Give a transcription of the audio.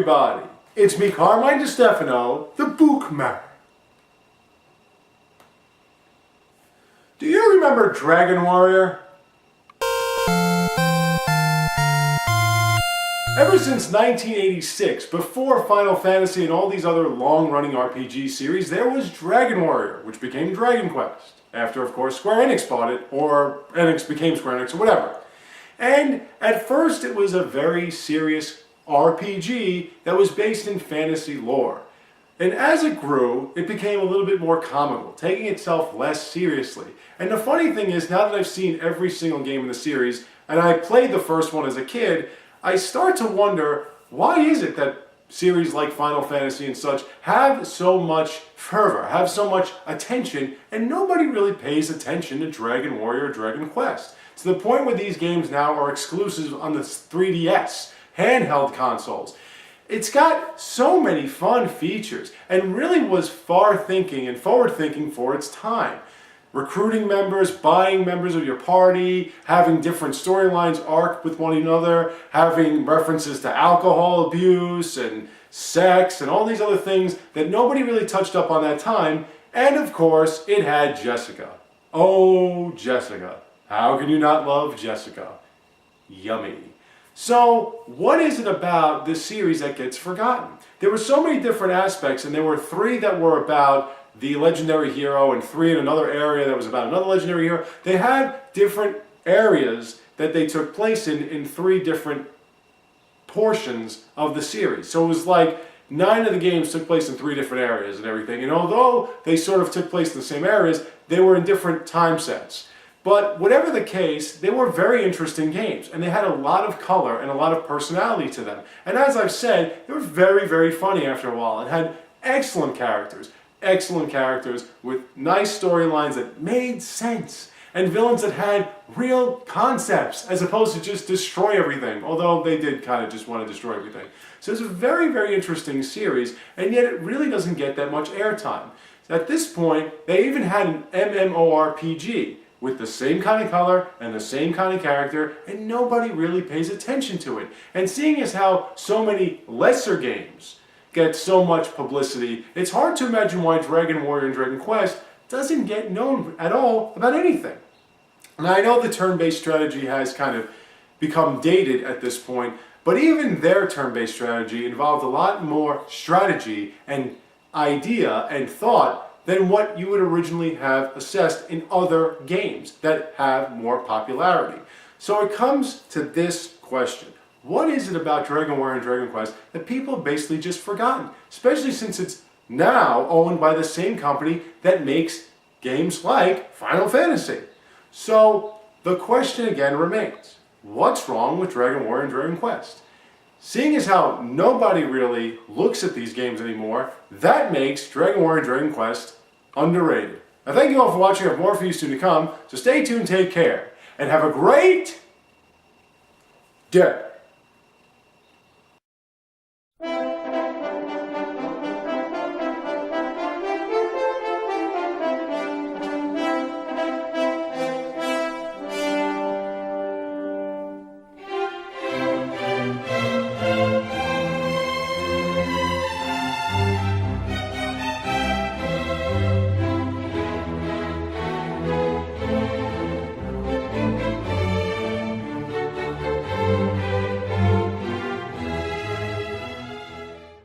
everybody! It's me, Carmine DeStefano, the Bookman. Do you remember Dragon Warrior? Ever since 1986, before Final Fantasy and all these other long-running RPG series, there was Dragon Warrior, which became Dragon Quest. After, of course, Square Enix bought it, or Enix became Square Enix, or whatever. And at first it was a very serious RPG that was based in fantasy lore. And as it grew, it became a little bit more comical, taking itself less seriously. And the funny thing is, now that I've seen every single game in the series, and I played the first one as a kid, I start to wonder, why is it that series like Final Fantasy and such have so much fervor, have so much attention, and nobody really pays attention to Dragon Warrior or Dragon Quest? To the point where these games now are exclusive on the 3DS, handheld consoles. It's got so many fun features and really was far-thinking and forward-thinking for its time. Recruiting members, buying members of your party, having different storylines arc with one another, having references to alcohol abuse and sex and all these other things that nobody really touched up on that time. And of course, it had Jessica. Oh, Jessica. How can you not love Jessica? Yummy. So, what is it about this series that gets forgotten? There were so many different aspects, and there were 3 that were about the legendary hero and 3 in another area that was about another legendary hero. They had different areas that they took place in 3 different portions of the series. So it was like 9 of the games took place in 3 different areas and everything. And although they sort of took place in the same areas, they were in different time sets. But whatever the case, they were very interesting games, and they had a lot of color and a lot of personality to them. And as I've said, they were very, very funny after a while and had excellent characters with nice storylines that made sense, and villains that had real concepts as opposed to just destroy everything, although they did kind of just want to destroy everything. So it's a very, very interesting series, and yet it really doesn't get that much airtime. At this point, they even had an MMORPG with the same kind of color and the same kind of character, and nobody really pays attention to it. And seeing as how so many lesser games get so much publicity, it's hard to imagine why Dragon Warrior and Dragon Quest doesn't get known at all about anything. Now I know the turn-based strategy has kind of become dated at this point, but even their turn-based strategy involved a lot more strategy and idea and thought than what you would originally have assessed in other games that have more popularity. So it comes to this question. What is it about Dragon Warrior and Dragon Quest that people have basically just forgotten? Especially since it's now owned by the same company that makes games like Final Fantasy. So the question again remains, what's wrong with Dragon Warrior and Dragon Quest? Seeing as how nobody really looks at these games anymore, that makes Dragon Warrior and Dragon Quest underrated. Now thank you all for watching. I have more for you soon to come, so stay tuned, take care, and have a great day.